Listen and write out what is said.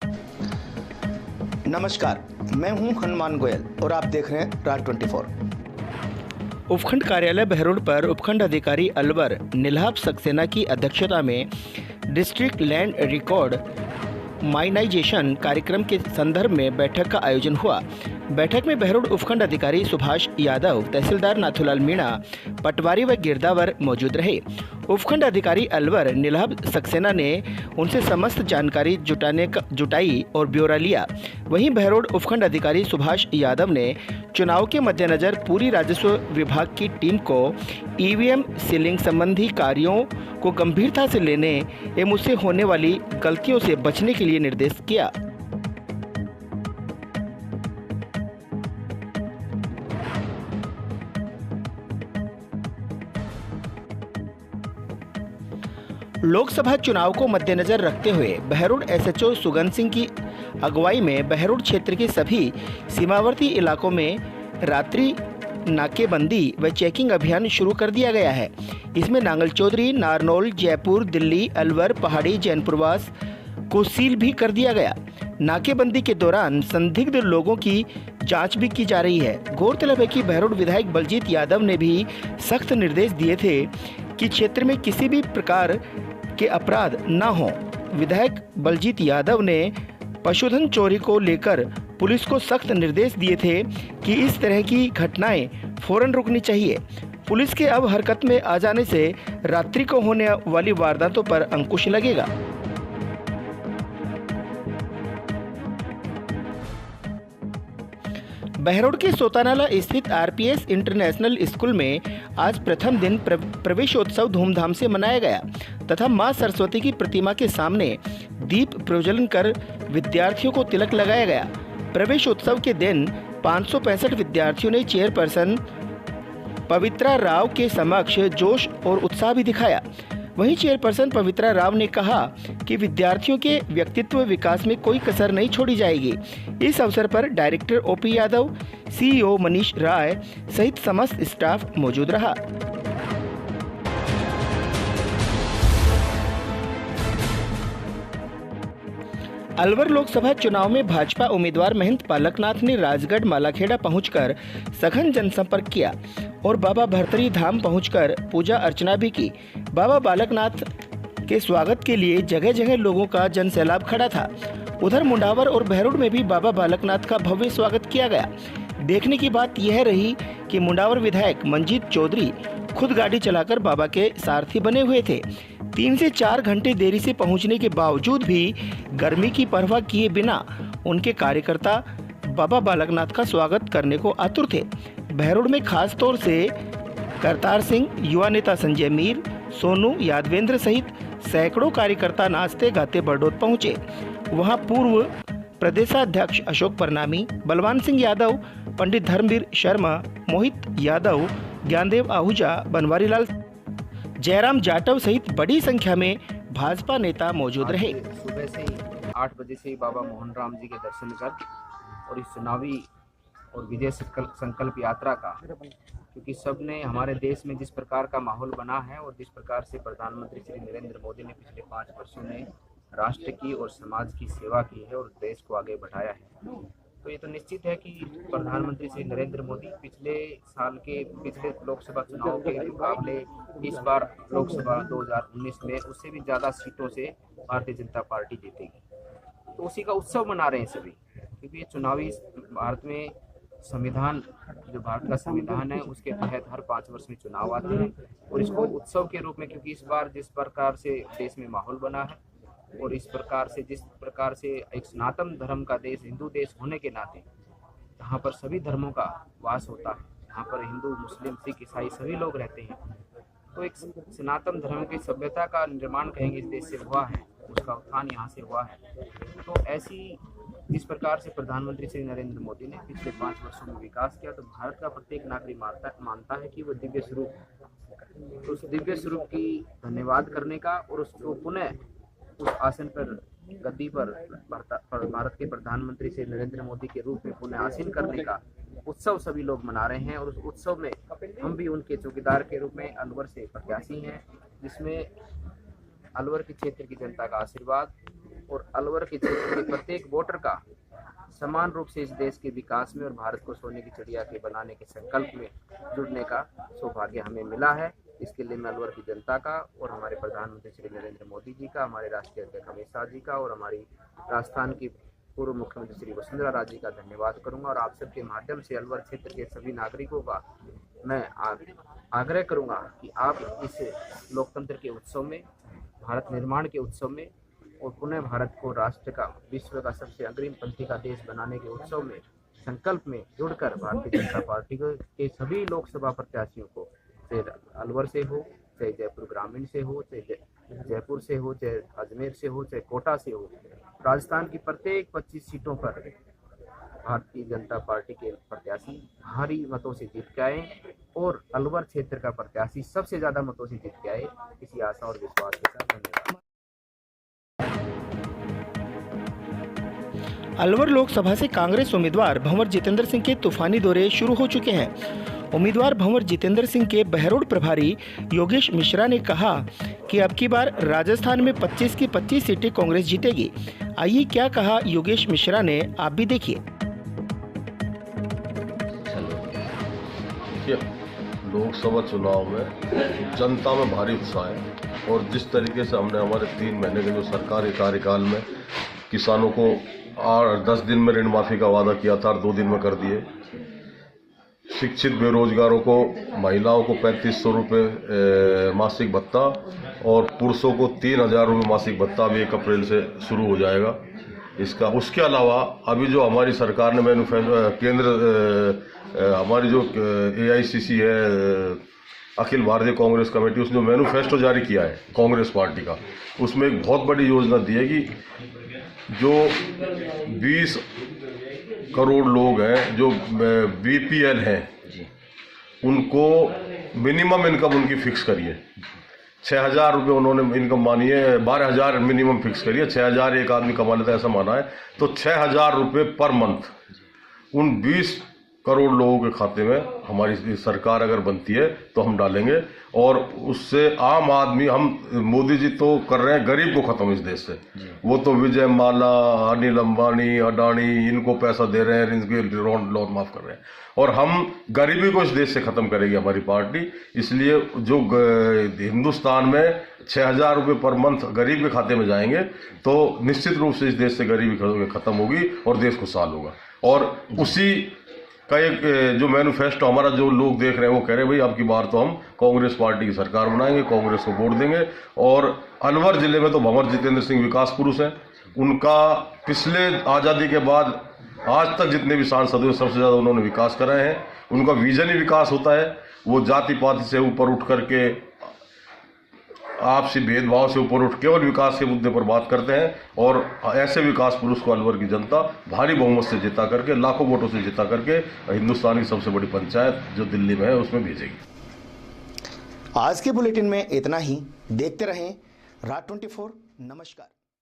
नमस्कार, मैं हूं हनुमान गोयल और आप देख रहे हैं राज 24। उपखंड कार्यालय बहरोड पर उपखंड अधिकारी अलवर नीलाभ सक्सेना की अध्यक्षता में डिस्ट्रिक्ट लैंड रिकॉर्ड माइनाइजेशन कार्यक्रम के संदर्भ में बैठक का आयोजन हुआ। बैठक में बहरोड उपखंड अधिकारी सुभाष यादव, तहसीलदार नाथूलाल मीणा, पटवारी व गिरदावर मौजूद रहे। उपखंड अधिकारी अलवर नीलाभ सक्सेना ने उनसे समस्त जानकारी जुटाई और ब्यौरा लिया। वहीं बहरोड उपखंड अधिकारी सुभाष यादव ने चुनाव के मद्देनजर पूरी राजस्व विभाग की टीम को ईवीएम सीलिंग संबंधी कार्यों को गंभीरता से लेने एवं उससे होने वाली गलतियों से बचने के लिए निर्देश किया। लोकसभा चुनाव को मद्देनजर रखते हुए बहरोड एसएचओ सुगंध सिंह की अगुवाई में बहरोड क्षेत्र के सभी सीमावर्ती इलाकों में रात्रि नाकेबंदी व चेकिंग अभियान शुरू कर दिया गया है। इसमें नांगल चौधरी, नारनौल, जयपुर, दिल्ली, अलवर, पहाड़ी, जैनपुरवास को सील भी कर दिया गया। नाकेबंदी के दौरान संदिग्ध लोगों की जांच भी की जा रही है। गौरतलब है कि बहरोड विधायक बलजीत यादव ने भी सख्त निर्देश दिए थे कि क्षेत्र में किसी भी प्रकार के अपराध न हो। विधायक बलजीत यादव ने पशुधन चोरी को लेकर पुलिस को सख्त निर्देश दिए थे कि इस तरह की घटनाएं फौरन रुकनी चाहिए। पुलिस के अब हरकत में आ जाने से रात्रि को होने वाली वारदातों पर अंकुश लगेगा। बहरोड के सोतानाला स्थित आरपीएस इंटरनेशनल स्कूल में आज प्रथम दिन प्रवेशोत्सव धूमधाम से मनाया गया तथा मां सरस्वती की प्रतिमा के सामने दीप प्रज्वलन कर विद्यार्थियों को तिलक लगाया गया। प्रवेशोत्सव के दिन 565 विद्यार्थियों ने चेयरपर्सन पवित्रा राव के समक्ष जोश और उत्साह भी दिखाया। वहीं चेयरपर्सन पवित्रा राव ने कहा कि विद्यार्थियों के व्यक्तित्व विकास में कोई कसर नहीं छोड़ी जाएगी। इस अवसर पर डायरेक्टर ओपी यादव, सीईओ मनीष राय सहित समस्त स्टाफ मौजूद रहा। अलवर लोकसभा चुनाव में भाजपा उम्मीदवार महंत पालकनाथ ने राजगढ़ मालाखेड़ा पहुंचकर सघन जनसंपर्क किया और बाबा भरतरी धाम पहुंचकर पूजा अर्चना भी की। बाबा बालकनाथ के स्वागत के लिए जगह जगह लोगों का जनसैलाब खड़ा था। उधर मुंडावर और बहरोड में भी बाबा बालकनाथ का भव्य स्वागत किया गया। देखने की बात यह रही कि मुंडावर विधायक मंजीत चौधरी खुद गाड़ी चलाकर बाबा के सारथी बने हुए थे। 3 से 4 घंटे देरी से पहुंचने के बावजूद भी गर्मी की परवाह किए बिना उनके कार्यकर्ता बाबा बालकनाथ का स्वागत करने को आतुर थे। बहरोड में खास तौर से करतार सिंह, युवा नेता संजय मीर, सोनू यादवेंद्र सहित सैकड़ों कार्यकर्ता नाचते गाते बरडोत पहुंचे। वहां पूर्व प्रदेशाध्यक्ष अशोक परनामी, बलवान सिंह यादव, पंडित धर्मवीर शर्मा, मोहित यादव, ज्ञानदेव आहूजा, बनवारीलाल, जयराम जाटव सहित बड़ी संख्या में भाजपा नेता मौजूद रहे। सुबह से ही 8 बजे से ही बाबा मोहन राम जी के दर्शन कर और इस चुनावी और विजय संकल्प यात्रा का, क्योंकि सबने हमारे देश में जिस प्रकार का माहौल बना है और जिस प्रकार से प्रधानमंत्री श्री नरेंद्र मोदी ने पिछले 5 वर्षों में राष्ट्र की और समाज की सेवा की है और देश को आगे बढ़ाया है, तो ये तो निश्चित है कि प्रधानमंत्री श्री नरेंद्र मोदी पिछले लोकसभा चुनाव के मुकाबले इस बार लोकसभा 2019 में उससे भी ज़्यादा सीटों से भारतीय जनता पार्टी जीतेगी। तो उसी का उत्सव मना रहे हैं सभी, क्योंकि ये चुनावी भारत में संविधान, जो भारत का संविधान है उसके तहत हर 5 वर्ष में चुनाव आते हैं और इसको उत्सव के रूप में, क्योंकि इस बार जिस प्रकार से देश में माहौल बना है और इस प्रकार से जिस प्रकार से एक सनातन धर्म का देश, हिंदू देश होने के नाते यहाँ पर सभी धर्मों का वास होता है, यहाँ पर हिंदू, मुस्लिम, सिख, ईसाई सभी लोग रहते हैं, तो एक सनातन धर्म की सभ्यता का निर्माण कहेंगे इस देश से हुआ है, उसका उत्थान यहाँ से हुआ है। तो ऐसी जिस प्रकार से प्रधानमंत्री श्री नरेंद्र मोदी ने पिछले 5 वर्षों में विकास किया, तो भारत का प्रत्येक नागरिक मानता है कि वो दिव्य स्वरूप, तो उस दिव्य स्वरूप की धन्यवाद करने का और उसको पुनः उस आसन पर, गद्दी पर भारत के प्रधानमंत्री श्री नरेंद्र मोदी के रूप में पुनः आसीन करने का उत्सव सभी लोग मना रहे हैं। और उस उत्सव में हम भी उनके चौकीदार के रूप में अलवर से प्रत्याशी हैं, जिसमें अलवर के क्षेत्र की जनता का आशीर्वाद और अलवर के क्षेत्र के प्रत्येक वोटर का समान रूप से इस देश के विकास में और भारत को सोने की चिड़िया के बनाने के संकल्प में जुड़ने का सौभाग्य हमें मिला है। इसके लिए मैं अलवर की जनता का और हमारे प्रधानमंत्री श्री नरेंद्र मोदी जी का, हमारे राष्ट्रीय अध्यक्ष अमित शाह जी का और हमारी राजस्थान की पूर्व मुख्यमंत्री श्री वसुंधरा राजे का धन्यवाद करूंगा। और आप सबके माध्यम से अलवर क्षेत्र के सभी नागरिकों का मैं आग्रह करूंगा कि आप इस लोकतंत्र के उत्सव में, भारत निर्माण के उत्सव में और पुनः भारत को राष्ट्र का, विश्व का सबसे अग्रिम पंथी का देश बनाने के उत्सव में संकल्प में जुड़कर भारतीय जनता पार्टी के सभी लोकसभा प्रत्याशियों को, चाहे अलवर से हो, चाहे जयपुर ग्रामीण से हो, चाहे जयपुर से हो, चाहे अजमेर से हो, चाहे कोटा से हो, राजस्थान की प्रत्येक 25 सीटों पर भारतीय जनता पार्टी के प्रत्याशी भारी मतों से जीत के आए और अलवर क्षेत्र का प्रत्याशी सबसे ज्यादा मतों से जीत के आए। इसी आशा और विश्वास के साथ धन्यवाद। अलवर लोकसभा से कांग्रेस उम्मीदवार भंवर जितेंद्र सिंह के तूफानी दौरे शुरू हो चुके हैं। उम्मीदवार भंवर जितेंद्र सिंह के बहरोड प्रभारी योगेश मिश्रा ने कहा कि अब की बार राजस्थान में 25 की 25 सीटें कांग्रेस जीतेगी। आइए क्या कहा योगेश मिश्रा ने, आप भी देखिए। लोकसभा चुनाव में जनता में भारी उत्साह है और जिस तरीके से हमने हमारे 3 महीने के जो सरकारी कार्यकाल में किसानों को 10 दिन में ऋण माफी का वादा किया था, 2 दिन में कर दिए। शिक्षित बेरोजगारों को, महिलाओं को 3500 रुपये मासिक भत्ता और पुरुषों को 3000 रुपये मासिक भत्ता भी 1 अप्रैल से शुरू हो जाएगा इसका। उसके अलावा अभी जो हमारी सरकार ने केंद्र हमारी जो AICC है, अखिल भारतीय कांग्रेस कमेटी, उसने जो मैनिफेस्टो जारी किया है कांग्रेस पार्टी का, उसमें एक बहुत बड़ी योजना दी है कि जो 20 करोड़ लोग हैं जो BPL हैं, उनको मिनिमम इनकम उनकी फिक्स करिए। 6000 रुपये उन्होंने इनकम मानी है, 12000 मिनिमम फिक्स करिए। 6000 एक आदमी कमा लेता है ऐसा माना है, तो 6000 रुपये पर मंथ उन 20 करोड़ लोगों के खाते में हमारी सरकार अगर बनती है तो हम डालेंगे। और उससे आम आदमी, हम मोदी जी तो कर रहे हैं गरीब को खत्म इस देश से, वो तो विजय माला, अनिल अंबानी, अडानी, इनको पैसा दे रहे हैं, इनके लोन माफ कर रहे हैं, और हम गरीबी को इस देश से खत्म करेगी हमारी पार्टी। इसलिए जो हिंदुस्तान में 6000 रुपये पर मंथ गरीब के खाते में जाएंगे तो निश्चित रूप से इस देश से गरीबी खत्म होगी और देश खुशहाल होगा। और उसी का एक जो मैनिफेस्टो हमारा जो लोग देख रहे हैं वो कह रहे हैं भाई अब की बार तो हम कांग्रेस पार्टी की सरकार बनाएंगे, कांग्रेस को वोट देंगे। और अलवर जिले में तो भंवर जितेंद्र सिंह विकास पुरुष हैं। उनका पिछले आज़ादी के बाद आज तक जितने भी सांसद हुए सबसे ज़्यादा उन्होंने विकास कराए हैं। उनका विजन ही विकास होता है। वो जाति पाति से ऊपर उठ करके, आपसी भेदभाव से ऊपर उठ केवल विकास के मुद्दे पर बात करते हैं। और ऐसे विकास पुरुष को अलवर की जनता भारी बहुमत से जिता करके, लाखों वोटों से जिता करके हिंदुस्तान की सबसे बड़ी पंचायत जो दिल्ली में है उसमें भेजेगी। आज के बुलेटिन में इतना ही। देखते रहें राज 24। नमस्कार।